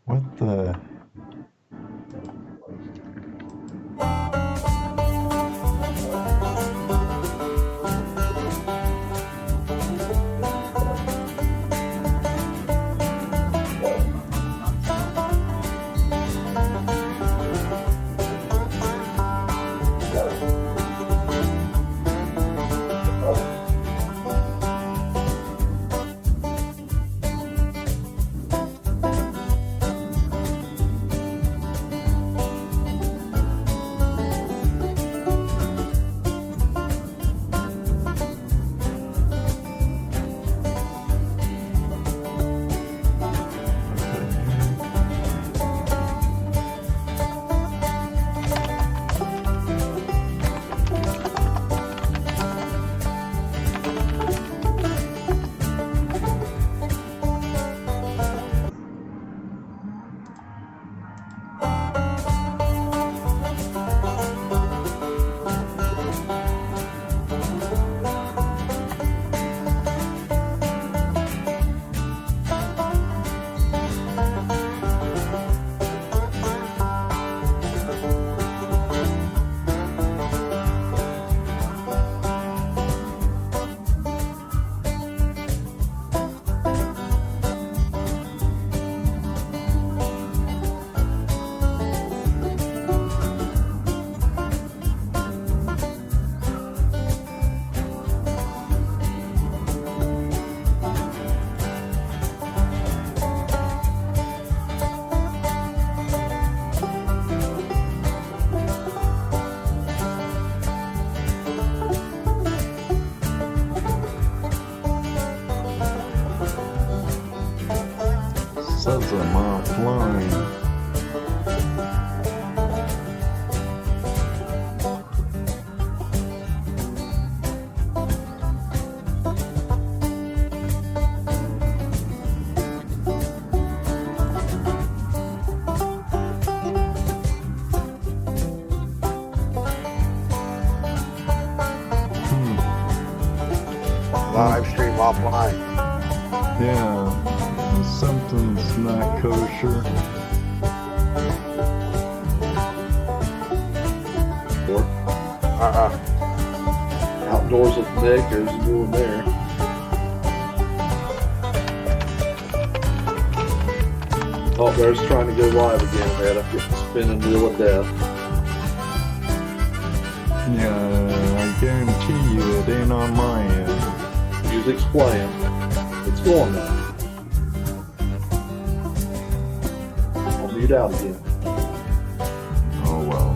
What the? Says I'm offline. Live stream offline. Yeah, something's not kosher. Outdoors with Nick, there's a new one there. Oh, there's trying to go live again, man. I'm getting spinning wheel of death. Yeah, I guarantee you it ain't on my end. Music's playing. It's going now. I'll mute out again. Oh well.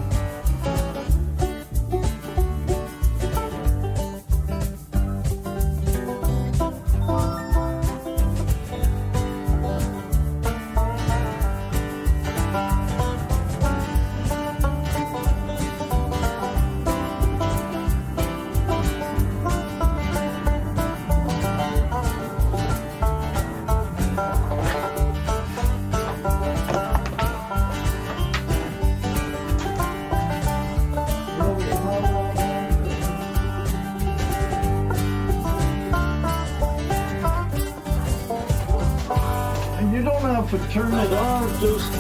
You don't have to turn it on, just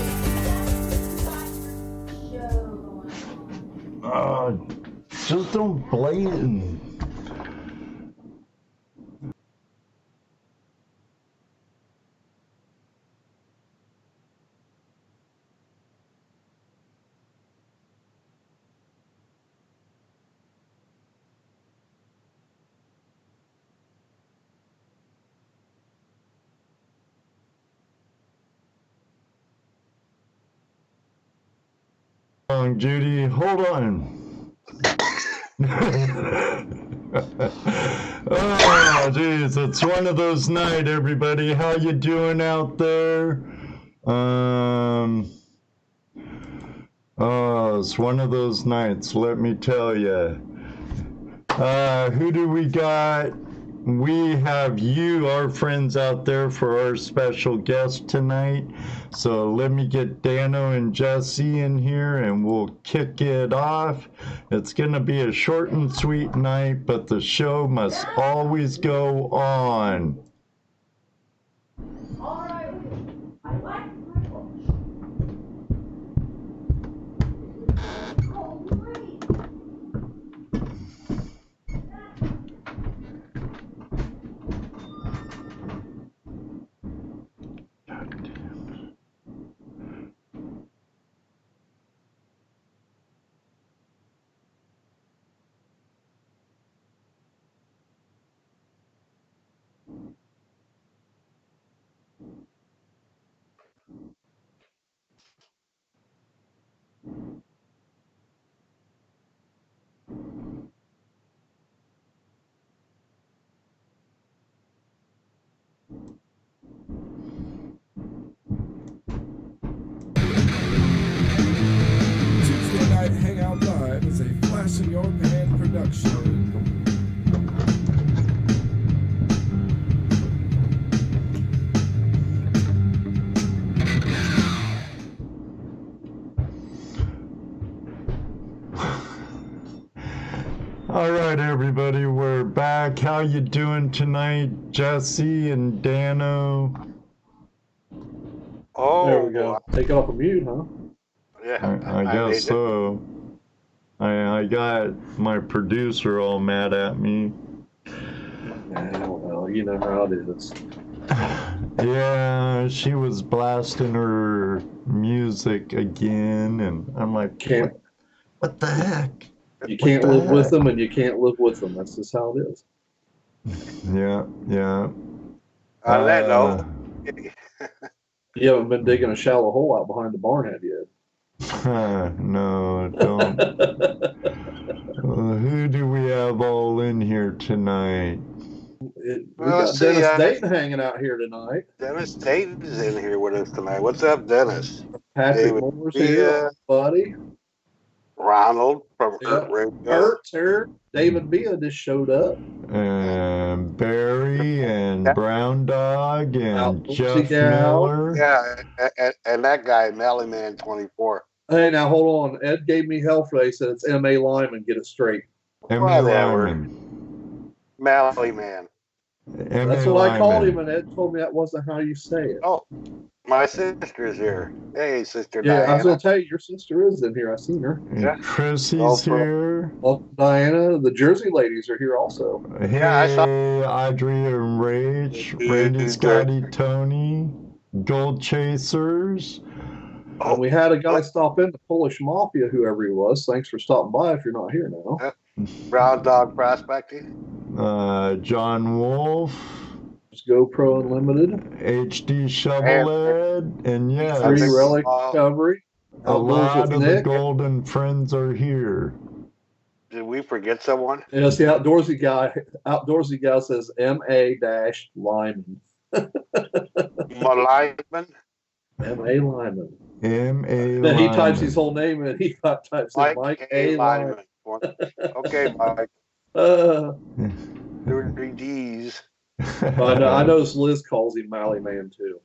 don't blatant. Judy, hold on. Oh, geez, it's one of those nights, everybody. How you doing out there? Oh, it's one of those nights, let me tell you. Who do we got? We have you, our friends out there, for our special guest tonight. So let me get Dano and Jesse in here and we'll kick it off. It's going to be a short and sweet night, but the show must always go on. Tuesday Night Hangout Live is a Flash in Your Pan production. All right, everybody, we're back. How you doing tonight, Jesse and Dano? Oh, There we go. Take it off of mute, huh? Yeah, I guess so. I got my producer all mad at me. Yeah, well, you know how it is. Yeah, she was blasting her music again, and I'm like, Can't what the heck? you can't What the live with heck? them, and you can't live with them. That's just how it is. Yeah, yeah. On that note, You haven't been digging a shallow hole out behind the barn, have you? No, don't. Who do we have all in here tonight? We Well, got let's see, Dennis Dayton hanging out here tonight. Dennis Dayton's in here with us tonight. What's up, Dennis? Patrick David Moore's Bia. here, buddy. Ronald from Yep. Earth Radio. Kurt's here. David Bia just showed up. And Barry and Brown Dog and Outdoorsy Jeff Gal. Miller. Yeah, and that guy, Mally Man 24. Hey, now hold on. Ed gave me hell for that. He said it's M.A. Lyman. Get it straight. Emmy Whatever. Lyman. Mally Man. That's what I called him, and Ed told me that wasn't how you say it. Oh, my sister's here. Hey, Sister Yeah, Diana. I was going to tell you, your sister is in here. I seen her. Yeah. Chrissy's Also- here. Well, Diana, the Jersey ladies are here also. Hey, Yeah, I saw- Audrey and Rach, Brandy, Scotty, Tony, Gold Chasers. And we had a guy stop in, the Polish Mafia, whoever he was. Thanks for stopping by if you're not here now. Brown Dog Prospecting. John Wolf, It's GoPro Unlimited. HD Shovelhead, and yeah, Three think- Relic Recovery. a Outdoors lot with of the Nick. Golden Friends are here. Did we forget someone? And it's the outdoorsy guy. Outdoorsy guy says M.A. Lyman. Lyman. M.A. Lyman. M.A. Then he types Lyman. his whole name and he types in Mike A. Lyman. Okay, Mike. 3 D's. I noticed Liz calls him Mally Man too.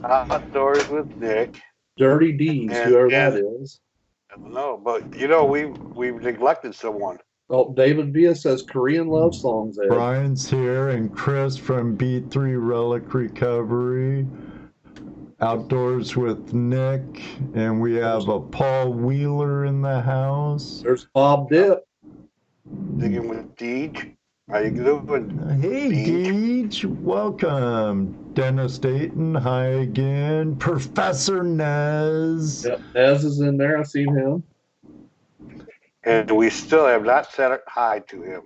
Outdoors with Nick. Dirty D's, And- whoever and- that is. I don't know, but we've neglected someone. Oh, David Bia says Korean love songs. Ed. Brian's here, and Chris from B3 Relic Recovery. Outdoors with Nick, and we have a Paul Wheeler in the house. There's Bob Dip. Digging with Deej. How you doing? Hey, Deej, welcome. Dennis Dayton, hi again. Professor Nez. Yep, Ez is in there. I've seen him. And we still have not said hi to him.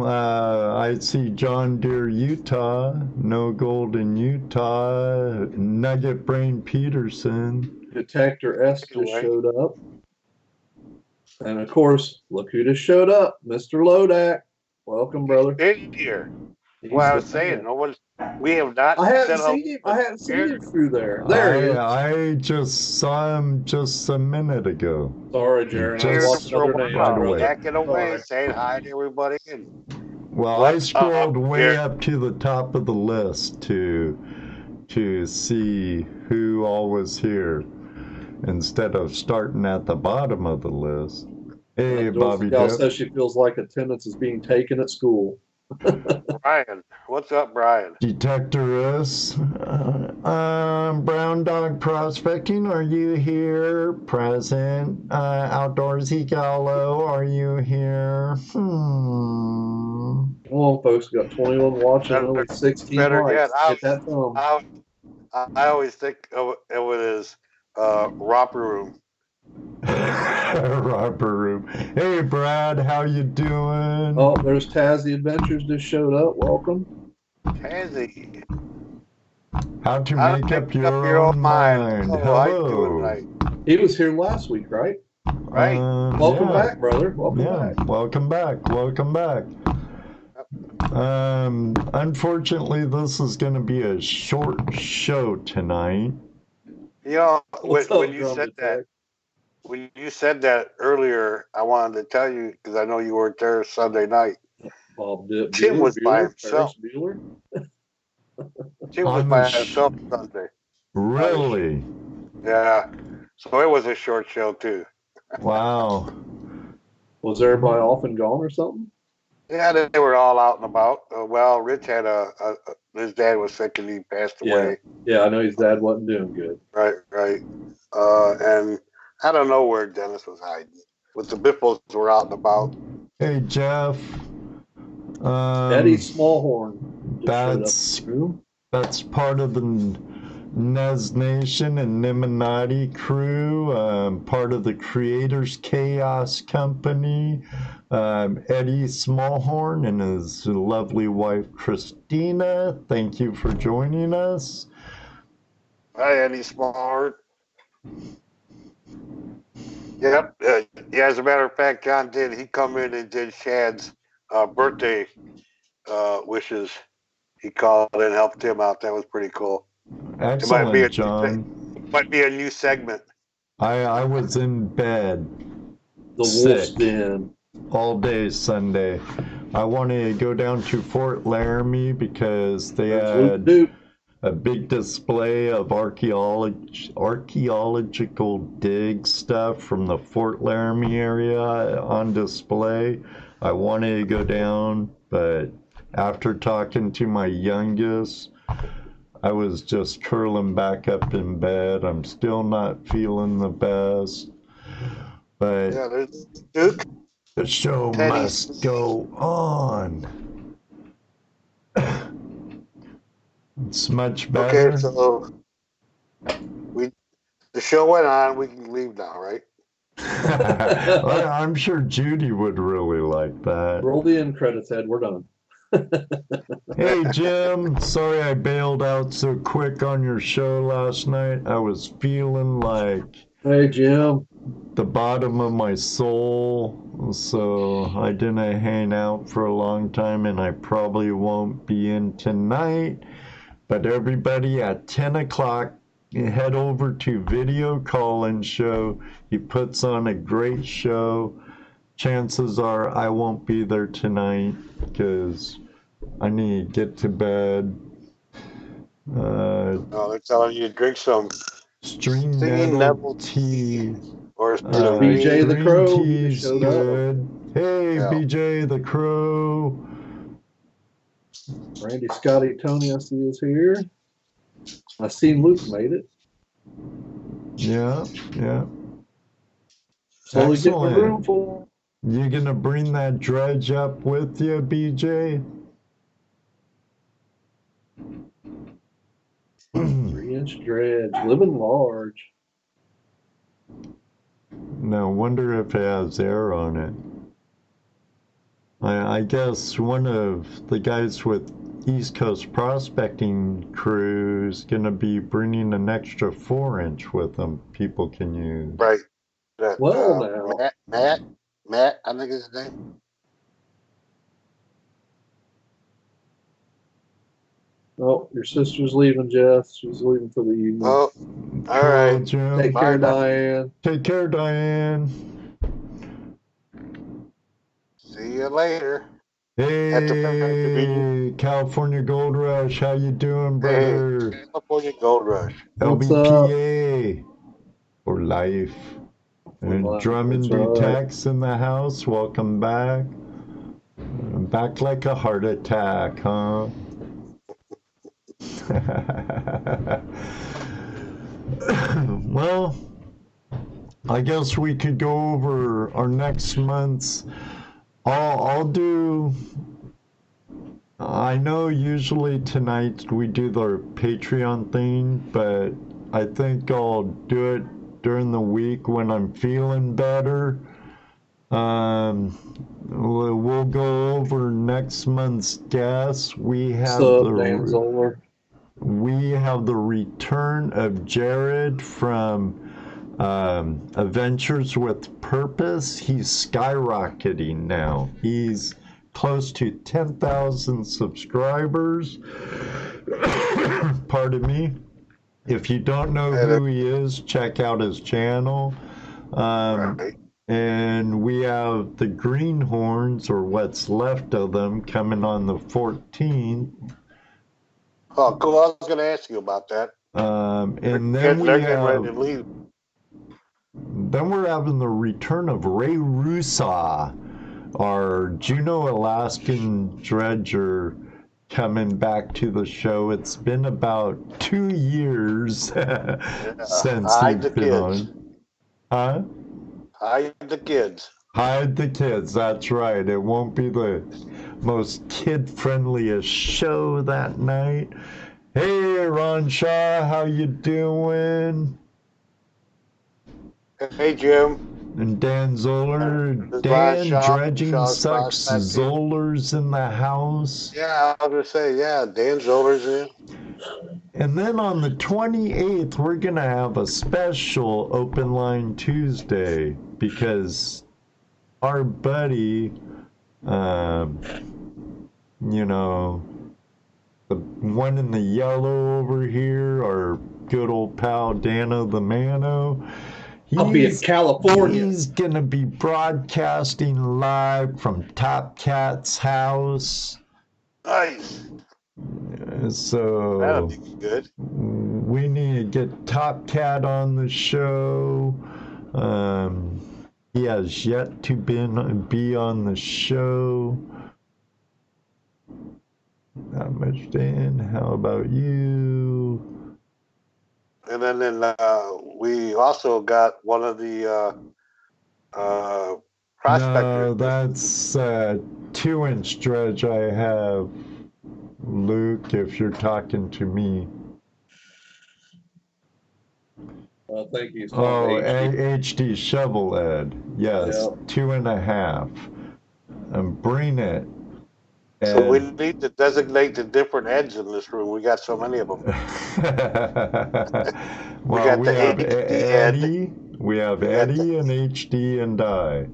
I see John Deere, Utah. No Gold in Utah. Nugget Brain Peterson. Detector S just Anyway. showed up. And of course, look who just showed up. Mr. Lodak. Welcome, brother. In here. Well, I was saying, we have not I hadn't said seen him. I hadn't seen him through there. There he is. I just saw him just a minute ago. Sorry, Jared. I Just watched another name. right away. brother. Backing away, Sorry. saying hi to everybody. And Well, What I scrolled up way here? up to the top of the list to see who all was here instead of starting at the bottom of the list. Hey, Dorothy Bobby Gal Dip. says she feels like attendance is being taken at school. Brian, what's up, Brian? Detectorist. Brown Dog Prospecting, are you here? Present. Outdoorsy Gallo, are you here? Come on, folks. We got 21 watching, only 16 Better likes. yet, Hit that thumb. I always think of it as romper room. Robber Room. Hey, Brad, how you doing? Oh, there's Tazzy Adventures just showed up. Welcome. Tazzy. How to How to make up your own mind. Oh, how you doing Hello. tonight? He was here last week, right? Right. Welcome yeah. back, brother. Welcome Yeah, back. welcome back. Welcome back. Unfortunately, this is going to be a short show tonight. You know, What's up, when you Drum said Detect? that, when you said that earlier, I wanted to tell you because I know you weren't there Sunday night. Bob Dip. Tim Bueller, was by Bueller, himself. Ferris Bueller. Tim On was the by himself Sunday. Really? Yeah. So it was a short show too. Wow. Was everybody off and gone or something? Yeah, they were all out and about. Well, Rich had his dad was sick and he passed away. Yeah, I know his dad wasn't doing good. Right. And I don't know where Dennis was hiding. But the Biffles were out and about. Hey, Jeff. Eddie Smallhorn That's just showed up in the room. That's part of the Nez Nation and Niminati crew, part of the Creators Chaos Company. Eddie Smallhorn and his lovely wife Christina, thank you for joining us. Hi, Eddie Smallheart. Yep. Yeah, as a matter of fact, John did. He come in and did Shad's birthday wishes. He called and helped him out. That was pretty cool. Excellent, John. Might be a new segment. I was in bed. The sick Wolf's Den. all day Sunday. I wanted to go down to Fort Laramie because they had a big display of archaeological dig stuff from the Fort Laramie area on display. I wanted to go down, but after talking to my youngest, I was just curling back up in bed. I'm still not feeling the best, but yeah, there's Duke. The show must go on. It's much better. Okay, so the show went on. We can leave now, right? Well, I'm sure Judy would really like that. Roll the end credits, Ed. We're done. Hey, Jim. Sorry I bailed out so quick on your show last night. I was feeling like... Hey, Jim. The bottom of my soul, so I didn't hang out for a long time, and I probably won't be in tonight. But everybody at 10 o'clock, head over to Video Call-In Show. He puts on a great show. Chances are I won't be there tonight because I need to get to bed. They're telling you to drink some String Nettle tea. Or BJ the Crow tea's showed good. up. Hey, Yeah. BJ the Crow. Randy, Scotty, Tony, I see is here. I seen Luke made it. Yeah. Slowly getting the Excellent. room full. You gonna bring that dredge up with you, BJ? 3-inch dredge, living large. Now, wonder if it has air on it. I guess one of the guys with East Coast Prospecting crew is gonna be bringing an extra 4-inch with them. People can use. right. Well, now. Matt, I think is his name. Oh, your sister's leaving, Jess. She's leaving for the evening. Oh, all right. Jim. Take care, Diane. Take care, Diane. See you later. Hey, California Gold Rush, how you doing, brother? Hey, California Gold Rush. What's LBPA for life. For And life, Drummond that's right. Detects in the house, welcome back. Back like a heart attack, huh? Well, I guess we could go over our next month's. I'll do. I know usually tonight we do the Patreon thing, but I think I'll do it during the week when I'm feeling better. We'll go over next month's guests. We have Dan Zoller. we have the return of Jared from Adventures with Purpose. He's skyrocketing now. He's close to 10,000 subscribers. Pardon me. If you don't know who he is, check out his channel. Right. And we have the Greenhorns, or what's left of them, coming on the 14th. Oh, cool. I was going to ask you about that. And They're then getting ready to leave. Then we're having the return of Ray Rusa, our Juneau Alaskan dredger, coming back to the show. It's been about 2 years since Hide he's the been kids. on. Huh? Hide the kids. Hide the kids, that's right. It won't be the most kid-friendliest show that night. Hey, Ron Shaw, how you doing? Hey, Jim. And Dan Zoller. This Dan, Ron Shaw, Dredging Shaw's Sucks, Prospecting. Zoller's in the house. Yeah, I was going to say, yeah, Dan Zoller's in. And then on the 28th, we're going to have a special Open Line Tuesday because our buddy, you know, the one in the yellow over here, our good old pal Dano the Mano, I'll be in California. he's going to be broadcasting live from Top Cat's house. Nice. That'll So be good. we need to get Top Cat on the show. He has yet to be on the show. Not much, Dan. How about you? And then we also got one of the prospectors. No, that's a 2-inch dredge I have, Luke, if you're talking to me. I think he's Oh, HD. HD Shovel Ed. Yes, Yep. 2.5. Bring it. So we Ed. need to designate the different heads in this room. We got so many of them. Well, got we the have HD Eddie, we have We got Eddie and HD and I.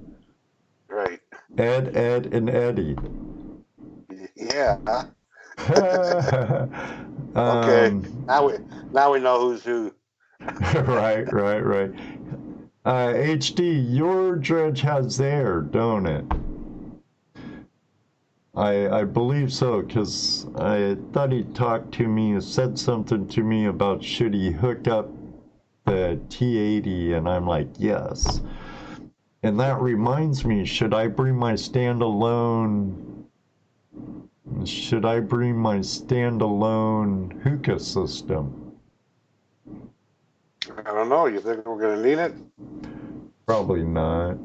Right. Ed, and Eddie. Yeah. Okay. Now we know who's who. Right. HD, your dredge has air, don't it? I believe so, because I thought he talked to me, said something to me about should he hook up the T80, and I'm like, yes. And that reminds me, should I bring my standalone hookah system? I don't know. You think we're going to need it? Probably not.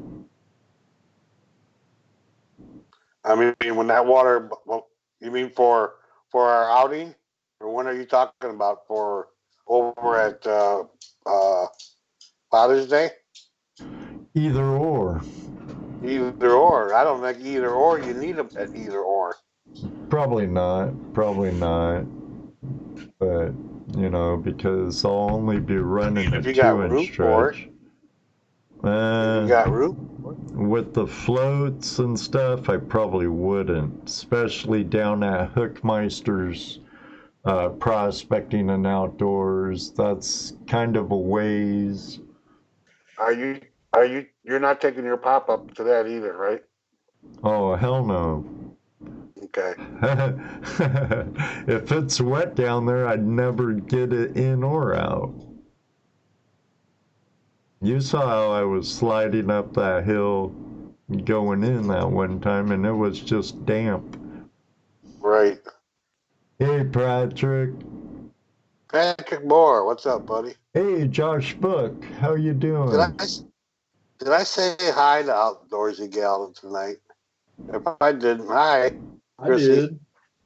I mean, when that water, well, you mean for our outing? Or when are you talking about for over at Father's Day? Either or. Either or. I don't think either or. You need them at either or. Probably not. But, you know, because I'll only be running a If you got 2-inch room for it. stretch. You got room? With the floats and stuff, I probably wouldn't, especially down at Hookmeister's Prospecting and Outdoors. That's kind of a ways. You're not taking your pop-up to that either, right? Oh, hell no. Okay. If it's wet down there, I'd never get it in or out. You saw how I was sliding up that hill going in that one time, and it was just damp. Right. Hey, Patrick. Patrick Moore, what's up, buddy? Hey, Josh Book. How you doing? Did I say hi to Outdoorsy Gal tonight? If I didn't, hi, Chrissy.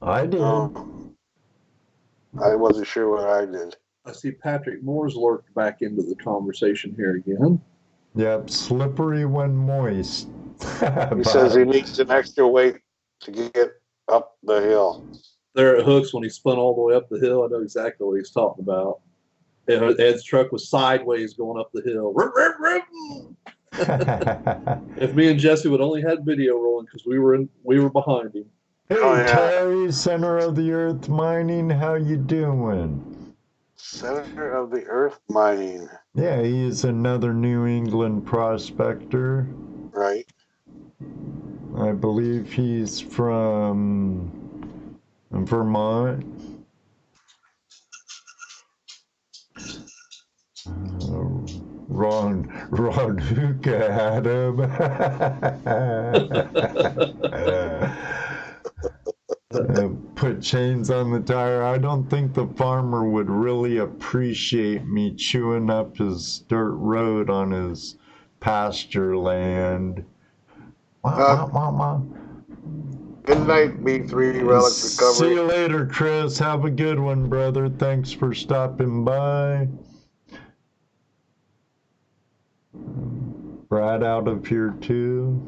I did. I wasn't sure what I did. I see Patrick Moore's lurked back into the conversation here again. Yep, slippery when moist. He says he needs an extra weight to get up the hill. There at Hooks, when he spun all the way up the hill, I know exactly what he's talking about. Ed's truck was sideways going up the hill. If me and Jesse would only had video rolling, because we were behind him. Hey, Oh, yeah. Terry, Center of the Earth Mining, how you doing? Center of the Earth Mining. Yeah, he's another New England prospector. Right. I believe he's from Vermont. Ron Hookah had him. Put chains on the tire. I don't think the farmer would really appreciate me chewing up his dirt road on his pasture land. Good night, B3 Relics Recovery. See you later, Chris. Have a good one, brother. Thanks for stopping by. Brad out of here too.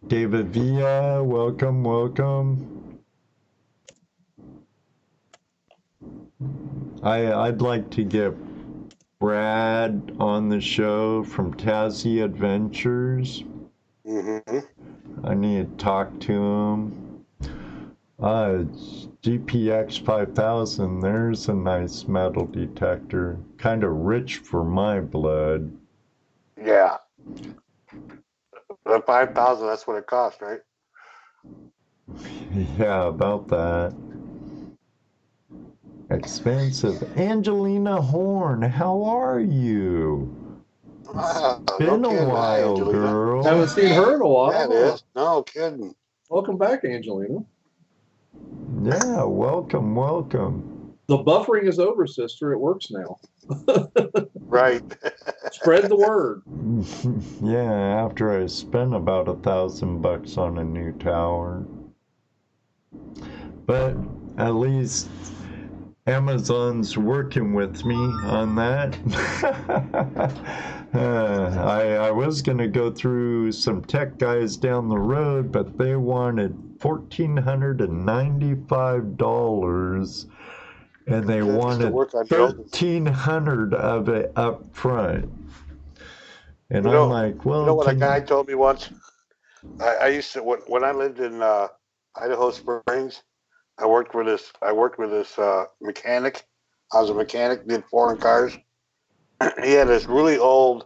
David Villa, welcome, welcome. I'd like to get Brad on the show from Tassie Adventures. I need to talk to him. GPX 5000, there's a nice metal detector. Kind of rich for my blood. Yeah. The 5,000, that's what it cost, right? Yeah, about that. Expensive. Angelina Horn, how are you? Been a while, girl. Haven't seen her in a while. That is. No kidding. Welcome back, Angelina. Yeah, welcome, welcome. The buffering is over, sister. It works now. Right. Spread the word. Yeah, after I spent about $1,000 on a new tower. But at least Amazon's working with me on that. I was going to go through some tech guys down the road, but they wanted $1,495, and they wanted $1,300 of it up front. And I'm like, well, you know what a guy told me once? I used to, when I lived in Idaho Springs, I worked with this mechanic. I was a mechanic, did foreign cars. He had this really old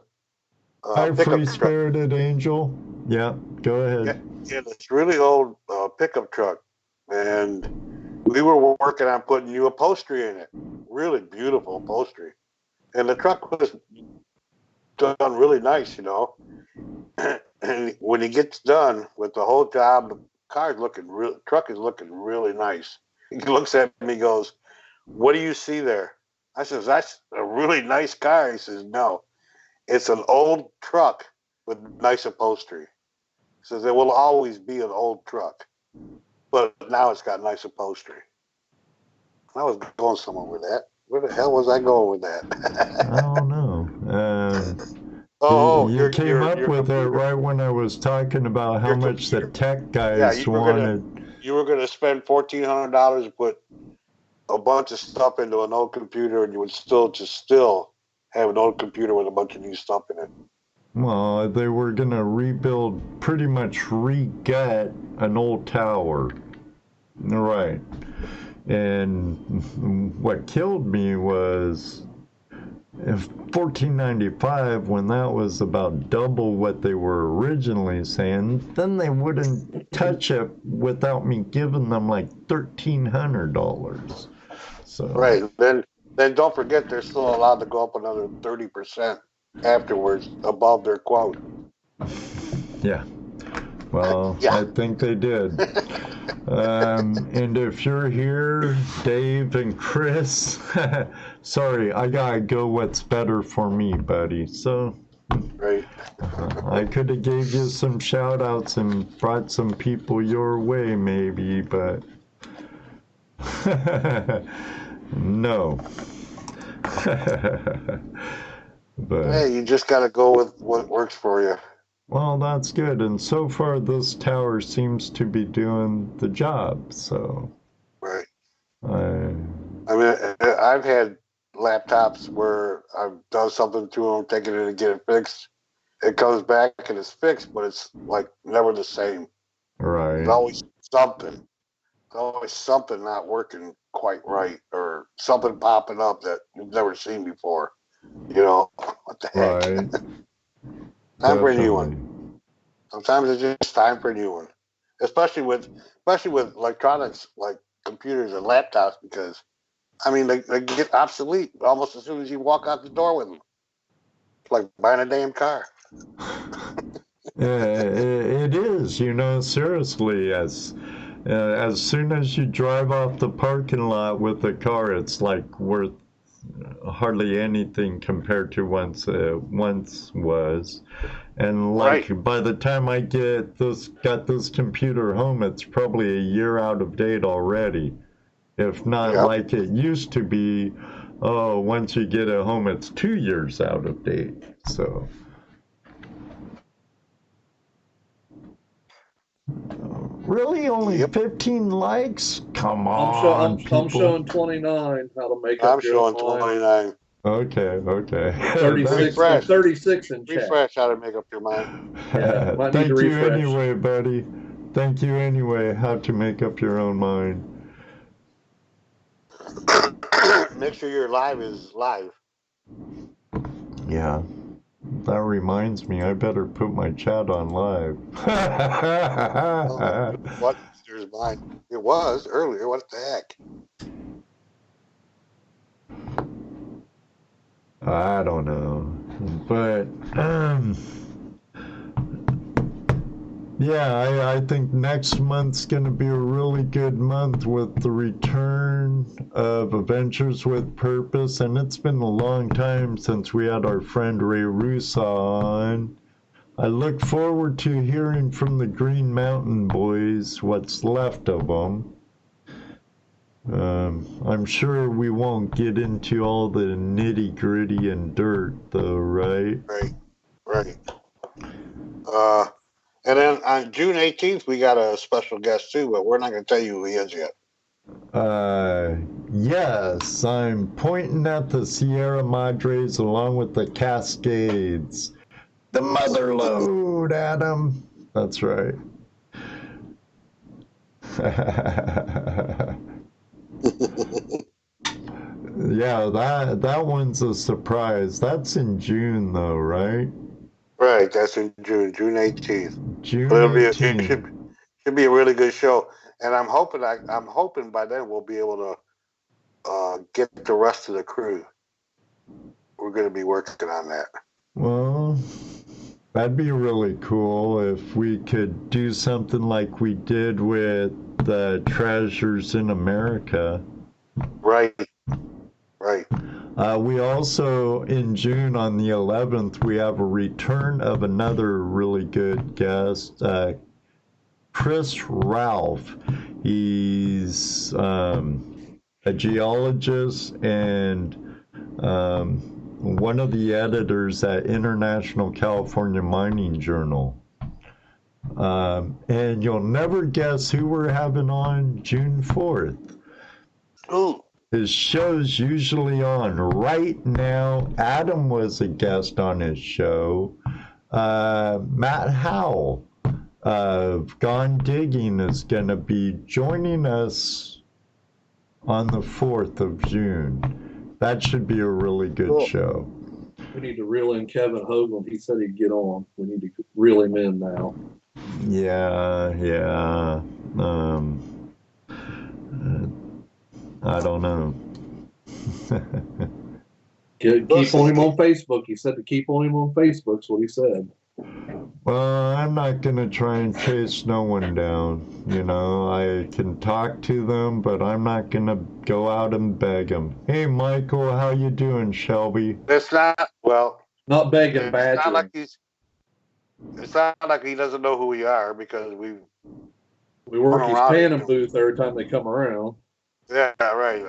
Hi, free-spirited angel. Yeah, go ahead. He had this really old pickup truck, and we were working on putting new upholstery in it. Really beautiful upholstery. And the truck was done really nice, you know. And when he gets done with the whole job, the truck is looking really nice. He looks at me, goes, "What do you see there?" I says, "That's a really nice car." He says, "No, it's an old truck with nice upholstery." He says, "It will always be an old truck, but now it's got nice upholstery." I was going somewhere with that. Where the hell was I going with that? I don't know. You came up with it right when I was talking about how much the tech guys wanted. You were going to spend $1,400 to put a bunch of stuff into an old computer, and you would still have an old computer with a bunch of new stuff in it. Well, they were going to rebuild, pretty much re-gut an old tower. Right. And what killed me was $1,495, when that was about double what they were originally saying. Then they wouldn't touch it without me giving them like $1,300. So right. Then don't forget, they're still allowed to go up another 30%. afterwards above their quote. Yeah. Well, Yeah. I think they did. And if you're here, Dave and Chris, sorry, I gotta go what's better for me, buddy. So Right. I could have gave you some shout outs and brought some people your way maybe, but no. But Hey, you just got to go with what works for you. well, that's good. And so far, this tower seems to be doing the job. So, Right. I I mean, I've had laptops where I've done something to them, taken it and get it fixed. It comes back and it's fixed, but it's like never the same. right. There's always something. There's always something not working quite right, or something popping up that you've never seen before. You know, what the heck? Right. Time for a new Definitely. one. Sometimes it's just time for a new one, especially with electronics like computers and laptops, because I mean they get obsolete almost as soon as you walk out the door with them. It's like buying a damn car. It is, you know, seriously, as soon as you drive off the parking lot with the car, it's like worth hardly anything compared to once was. And like Right. by the time I got this computer home, it's probably a year out of date already. If not Yep. like it used to be, oh, once you get it home, it's 2 years out of date. So really, only Yep. 15 likes? Come on, I'm people. showing 29 how to make I'm up your showing own mind. 29. Okay. 36, Refresh. 36 in chat. Refresh how to make up your mind. Yeah, might need Thank to you refresh. anyway, buddy. Thank you anyway. How to make up your own mind. Make sure your live is live. Yeah. That reminds me, I better put my chat on live. What? There's mine. It was earlier. What the heck? I don't know. But, yeah, I think next month's going to be a really good month with the return of Adventures with Purpose. And it's been a long time since we had our friend Ray Russo on. I look forward to hearing from the Green Mountain Boys, what's left of them. I'm sure we won't get into all the nitty gritty and dirt, though, right? Right. And then on June 18th, we got a special guest too, but we're not going to tell you who he is yet. Yes, I'm pointing at the Sierra Madres along with the Cascades. The mother lode, Adam. That's right. Yeah, that one's a surprise. That's in June, though, right? Right, that's in June 18th. June But it 18th. should be a really good show, and I'm hoping by then we'll be able to get the rest of the crew. We're going to be working on that. Well, that'd be really cool if we could do something like we did with the Treasures in America. Right. We also, in June on the 11th, we have a return of another really good guest, Chris Ralph. He's a geologist and one of the editors at International California Mining Journal. And you'll never guess who we're having on June 4th. Ooh. His show's usually on right now. Adam was a guest on his show. Matt Howell of Gone Digging is going to be joining us on the 4th of June. That should be a really good show. We need to reel in Kevin Hoagland. He said he'd get on. We need to reel him in now. Yeah. I don't know. Keep on him on Facebook. He said to keep on him on Facebook's what he said. Well, I'm not gonna try and chase no one down. You know, I can talk to them, but I'm not gonna go out and beg them. Hey, Michael, how you doing, Shelby? It's not, well, Not begging, it's badgering. not like it's not like he doesn't know who we are because we work his Phantom booth every time they come around. Yeah, right.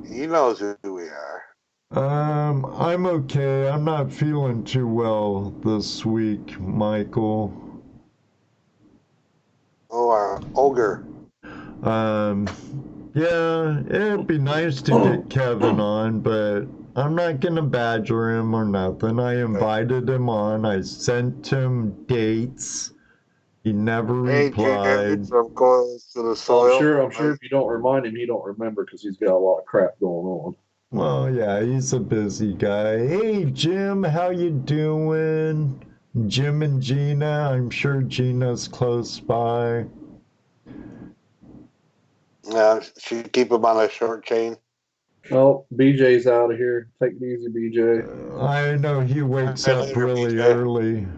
He knows who we are. I'm okay. I'm not feeling too well this week, Michael. Oh, our ogre. Yeah, it'd be nice to get Kevin on, but I'm not gonna badger him or nothing. I invited him on. I sent him dates. He never replied. From Coils to the Soil. I'm sure if you don't remind him, he don't remember because he's got a lot of crap going on. Well, yeah, he's a busy guy. Hey, Jim, how you doing? Jim and Gina. I'm sure Gina's close by. Yeah, she keep him on a short chain. Oh, BJ's out of here. Take it easy, BJ. I know he wakes up really BJ. early.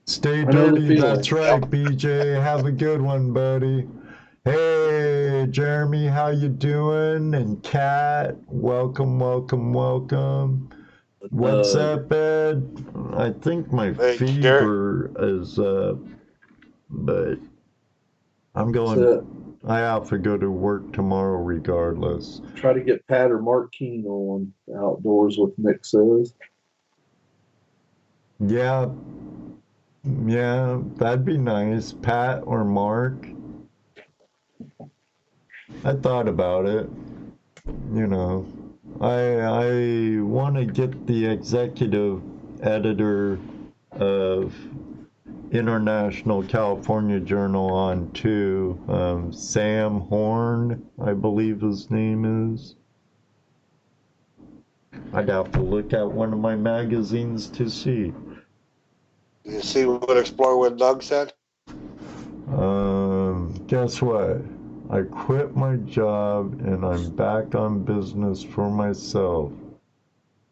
Stay dirty. That's right, Yep. BJ. Have a good one, buddy. Hey, Jeremy, how you doing? And Kat, welcome. What's up, Ed? I think my fever is up, but I'm going. I have to go to work tomorrow regardless. Try to get Pat or Mark Keene on Outdoors with Nick Says. Yeah, that'd be nice. Pat or Mark. I thought about it. You know, I want to get the executive editor of International California Journal on too. Sam Horn, I believe his name is. I'd have to look at one of my magazines to see. You see what Explore with Doug said? Guess what? I quit my job and I'm back on business for myself.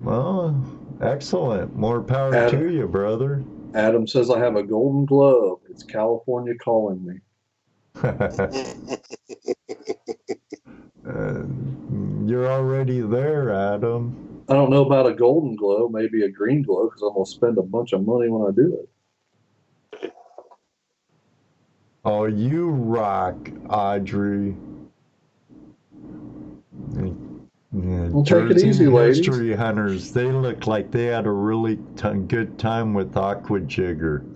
Well, excellent. More power to you, brother. Adam says I have a golden glove. It's California calling me. You're already there, Adam. I don't know about a golden glow, maybe a green glow, because I'm going to spend a bunch of money when I do it. Oh, you rock, Audrey. Well, take it easy, ladies. History hunters, they look like they had a really good time with Aqua Jigger.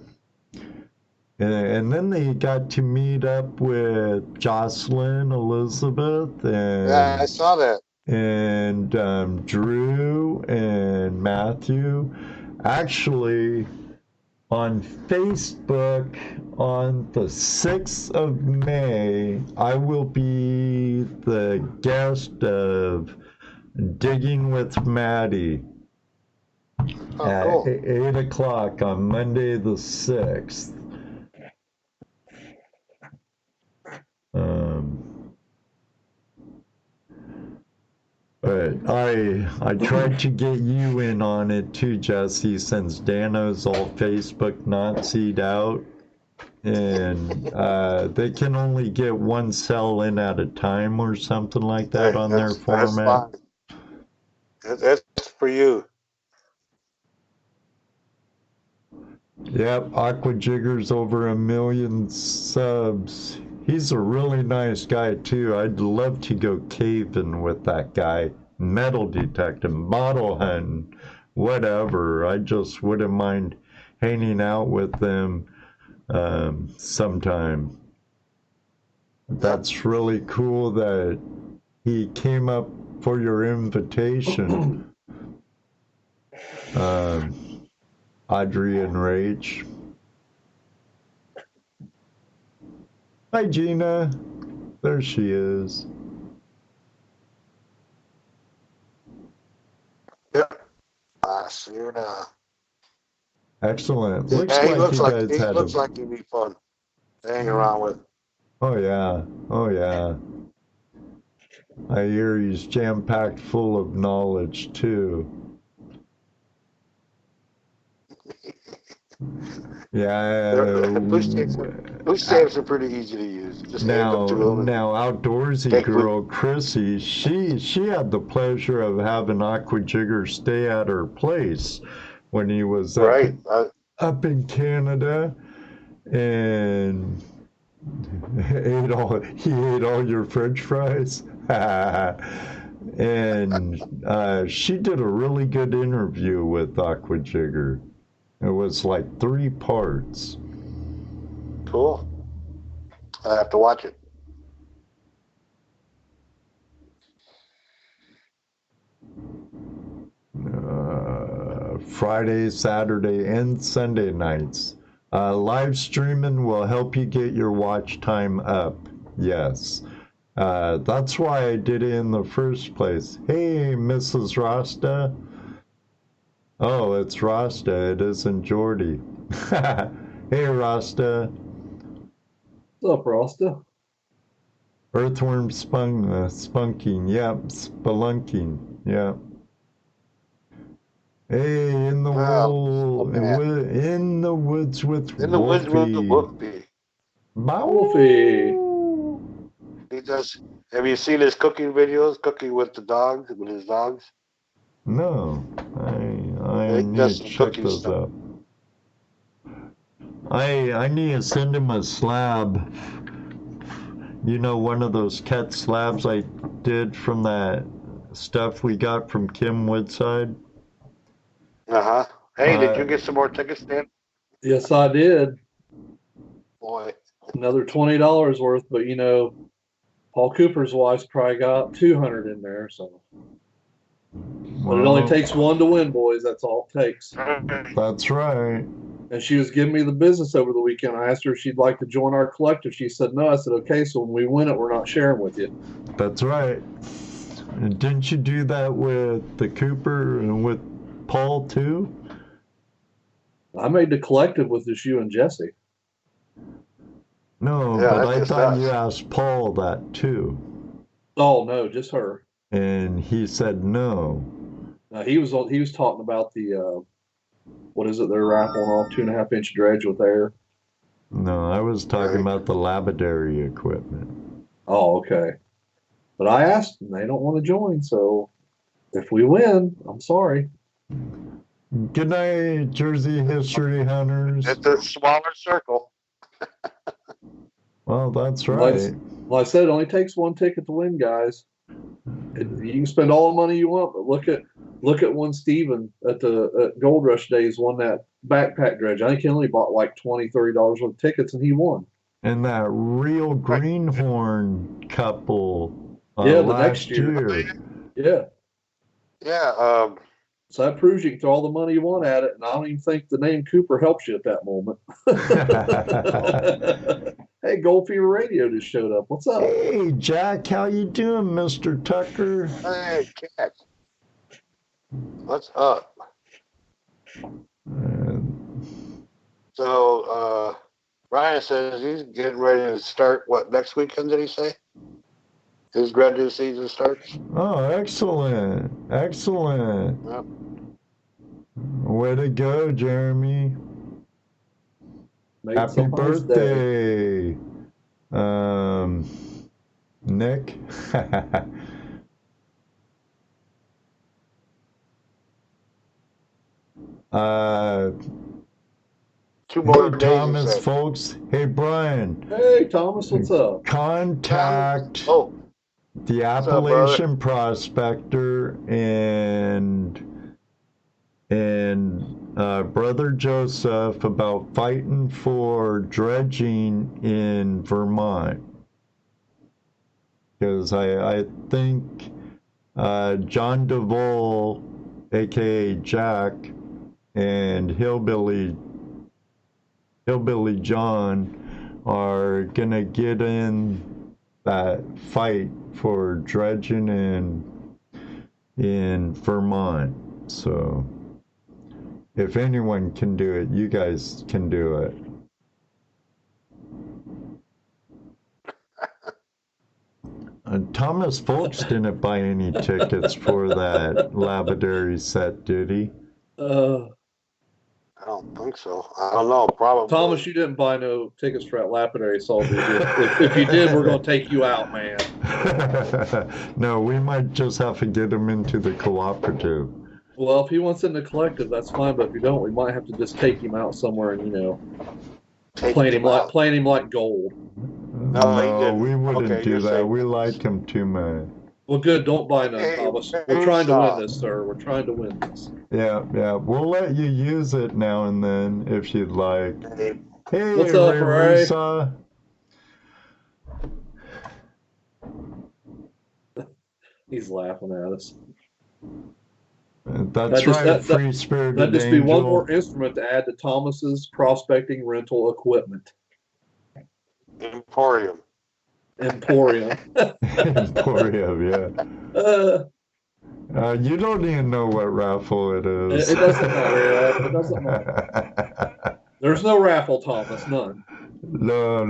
And then they got to meet up with Jocelyn, Elizabeth, and yeah, I saw that. And Drew and Matthew. Actually, on Facebook, on the 6th of May, I will be the guest of Digging with Maddie at cool. 8 o'clock on Monday the 6th. But I tried to get you in on it too, Jesse, since Dano's all Facebook Nazi'd out. And they can only get one cell in at a time or something like that on their format. That's for you. Yep, Aqua Jigger's over 1 million subs. He's a really nice guy too. I'd love to go caving with that guy. Metal detecting, bottle hunting, whatever. I just wouldn't mind hanging out with them sometime. That's really cool that he came up for your invitation. Audrey and Rach. Hi, Gina. There she is. Yep. I see her now. Excellent. Looks like he'd be fun to hang around with. Oh, yeah. I hear he's jam-packed full of knowledge, too. Yeah. Push tapes are pretty easy to use. Just hand them to them. Now, outdoorsy girl Chrissy, she had the pleasure of having Aqua Jigger stay at her place when he was up in Canada, and he ate all your French fries. And she did a really good interview with Aqua Jigger. It was like 3 parts. Cool. I have to watch it. Friday, Saturday, and Sunday nights. Live streaming will help you get your watch time up. Yes. That's why I did it in the first place. Hey, Mrs. Rasta. Oh, it's Rasta. It isn't Jordy. Hey, Rasta. What's up, Rasta? Earthworm spunking. Yep. Spelunking. Yep. Hey, in the woods with Wolfie. Wolfie. He does. Have you seen his cooking videos? Cooking with his dogs. No, I need to check those out. I need to send him a slab. You know, one of those cat slabs I did from that stuff we got from Kim Woodside. Uh-huh. Hey, did you get some more tickets, Dan? Yes, I did. Boy. Another $20 worth, but you know, Paul Cooper's wife's probably got 200 in there, so. But it only takes one to win, boys. That's all it takes. That's right. And she was giving me the business over the weekend. I asked her if she'd like to join our collective. She said no. I said, okay, so when we win it, we're not sharing with you. That's right. And didn't you do that with the Cooper and with Paul too? I made the collective with just you and Jesse. No, yeah, but I thought you asked Paul that too. Oh no, just her. And he said no. He was talking about the what is it they're raffling off 2.5-inch dredge with air. No, I was talking about the lapidary equipment. Oh, okay. But I asked them, they don't want to join, so if we win, I'm sorry. Good night, Jersey History Hunters. It's a smaller circle. Well, that's right. Like I said, it only takes one ticket to win, guys. You can spend all the money you want, but look at one Steven at Gold Rush Days won that backpack dredge. I think he only bought like $20-$30 worth of tickets, and he won. And that real greenhorn couple the last next year. Yeah. Yeah. So that proves you can throw all the money you want at it, and I don't even think the name Cooper helps you at that moment. Hey, Gold Fever Radio just showed up. What's up? Hey, Jack, how you doing, Mr. Tucker? Hey, Cat. What's up? So, Ryan says he's getting ready to start, what, next weekend, did he say? His graduate season starts? Oh, excellent. Excellent. Yep. Way to go, Jeremy. Happy birthday. Nick. Two more days. Thomas, folks. Hey, Brian. Hey, Thomas, what's up? Contact the Appalachian Prospector and Brother Joseph about fighting for dredging in Vermont. Because I think John DeVole, aka Jack, and Hillbilly John are gonna get in that fight for dredging in Vermont. So if anyone can do it, you guys can do it. Thomas Folks didn't buy any tickets for that Labradary set, did he? I don't think so. I don't know. Probably. Thomas, you didn't buy no tickets for that lapidary soldier. If you did, we're going to take you out, man. No, we might just have to get him into the cooperative. Well, if he wants in the collective, that's fine. But if you don't, we might have to just take him out somewhere and plant him like gold. No, we wouldn't do that. We like him too much. Well, good. Don't buy none, Thomas. We're trying to win this, sir. We're trying to win this. Yeah. We'll let you use it now and then if you'd like. Hey, what's up, Ray? He's laughing at us. That's right, free-spirited That'd just be angel. one more instrument to add to Thomas's prospecting rental equipment. Emporium. Emporium, yeah. You don't even know what raffle it is. It doesn't matter. It doesn't matter. There's no raffle, Thomas. None. No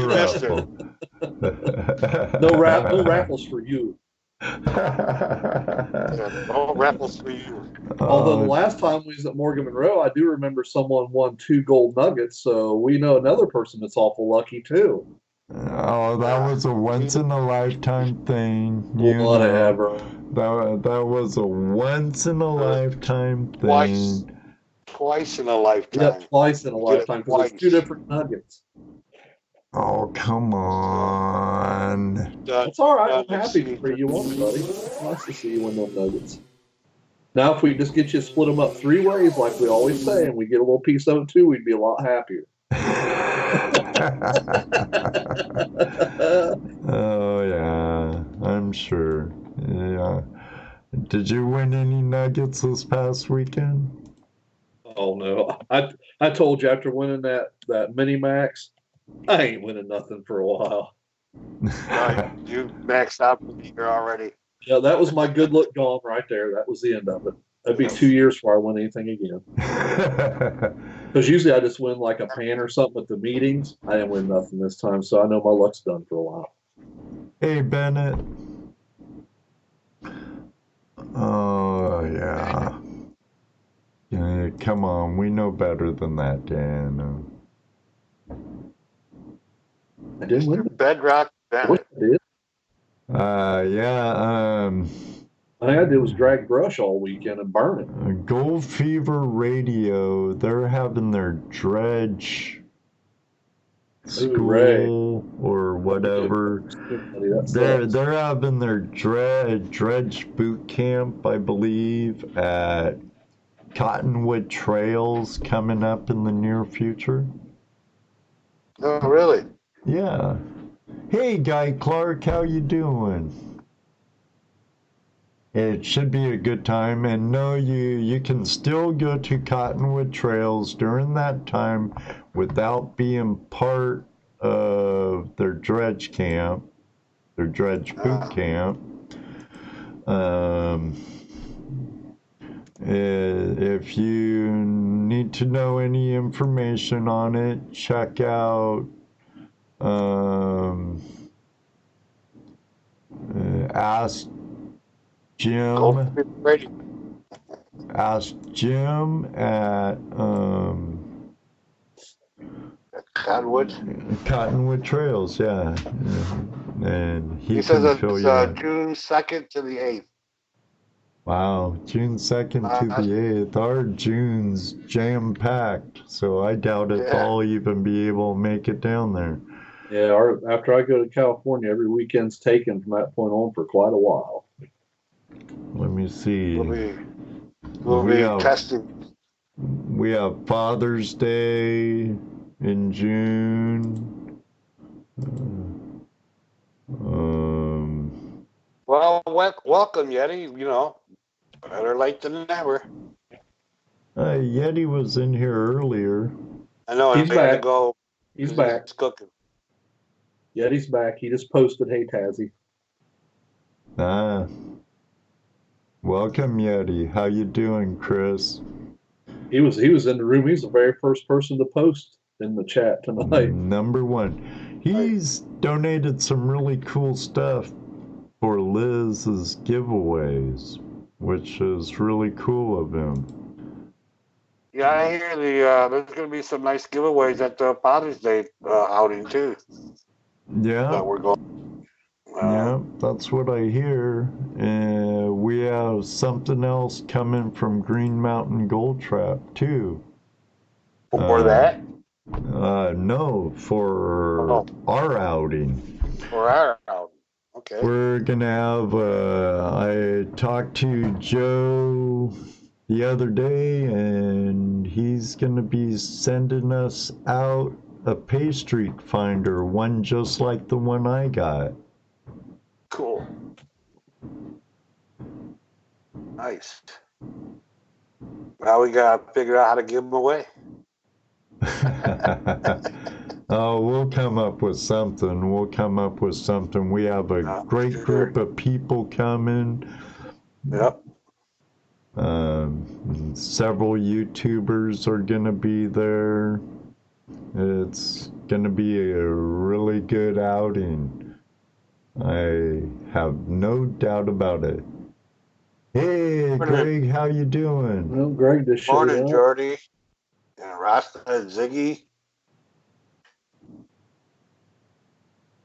raffle. No raffles for you. No raffles for you. Although the last time we was at Morgan Monroe, I do remember someone won 2 gold nuggets, so we know another person that's awful lucky too. Oh, that was a once in a lifetime thing. Whatever. That was a once in a lifetime thing. Twice in a lifetime. Yeah, twice in a lifetime because there's 2 different nuggets. Oh, come on. That's all right. I'm happy for you, buddy. It's nice to see you win those nuggets. Now, if we just get you to split them up 3 ways, like we always say, and we get a little piece of it too, we'd be a lot happier. Oh, yeah. I'm sure. Yeah. Did you win any nuggets this past weekend? Oh, no. I told you after winning that mini max, I ain't winning nothing for a while. Right. You maxed out for the year already. Yeah, that was my good look gone right there. That was the end of it. It'd be 2 years before I win anything again. Because usually I just win like a pan or something at the meetings. I didn't win nothing this time, so I know my luck's done for a while. Hey, Bennett. Oh, yeah. Yeah, come on. We know better than that, Dan. I didn't win. Bedrock Bennett. Yeah. All I had to do was drag brush all weekend and burn it. Gold Fever Radio, they're having their dredge school or whatever. They're having their dredge boot camp, I believe, at Cottonwood Trails coming up in the near future. Oh, really? Yeah. Hey, Guy Clark, how you doing? It should be a good time, and no, you can still go to Cottonwood Trails during that time without being part of their dredge camp, their dredge boot camp. If you need to know any information on it, check out Ask Jim at Cottonwood Trails, yeah. And he says can it's fill you in. June 2nd to the 8th. Wow, June 2nd to the 8th. Our June's jam-packed, so I doubt if I'll even be able to make it down there. Yeah, after I go to California, every weekend's taken from that point on for quite a while. Let me see. We'll be testing. We have Father's Day in June. Well, welcome, Yeti. Better late than never. Yeti was in here earlier. I know. He's back. He's back. He's cooking. Yeti's back. He just posted, "Hey, Tazzy." Welcome, Yeti. How you doing, Chris? He was in the room. He was the very first person to post in the chat tonight. Number 1. he's donated some really cool stuff for Liz's giveaways, which is really cool of him. Yeah, I hear there's going to be some nice giveaways at the Father's Day outing too. Yeah. That we're going. Yeah, that's what I hear. We have something else coming from Green Mountain Gold Trap too. For that? No, for our outing. For our outing. Okay. We're gonna have. I talked to Joe the other day, and he's gonna be sending us out a pastry finder, one just like the one I got. Cool. Nice. Now we got to figure out how to give them away. Oh, we'll come up with something. We have a great group of people coming. Yep. Several YouTubers are going to be there. It's going to be a really good outing. I have no doubt about it. Hey, Greg, how you doing? Well, Greg just showed Morning, up. Jordy. And Rasta and Ziggy.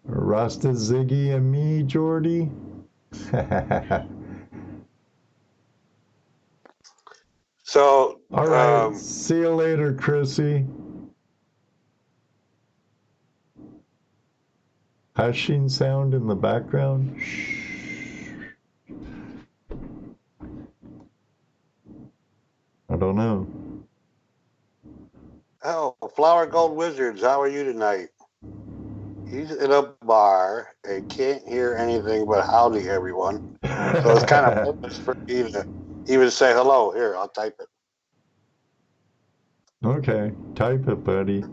Rasta, Ziggy, and me, Jordy. So, all right. See you later, Chrissy. Hushing sound in the background. I don't know. Oh, Flower Gold Wizards, how are you tonight? He's in a bar and can't hear anything but howdy, everyone. So it's kind of pointless for me to even say hello. Here, I'll type it. Okay, type it, buddy.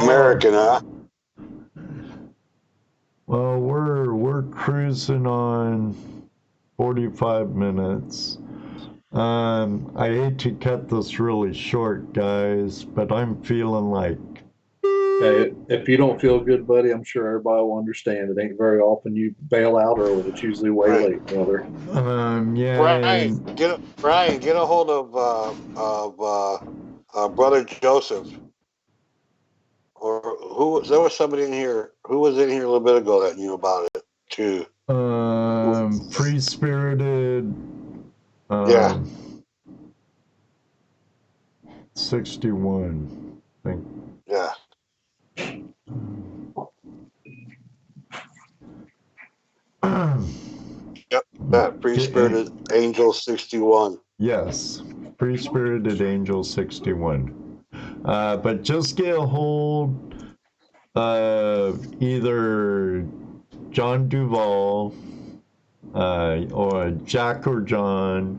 American, huh? Well, we're cruising on 45 minutes. I hate to cut this really short, guys, but I'm feeling like. Hey, if you don't feel good, buddy, I'm sure everybody will understand. It ain't very often you bail out early. It's usually way late, brother. Yeah. Brian, get a hold of Brother Joseph. Or there was somebody in here who was in here a little bit ago that knew about it too. Free Spirited. Yeah. 61. I think. Yeah. Yep. That Free Spirited Angel 61. Yes. Free Spirited Angel 61. But just get a hold of either John Duvall or Jack or John,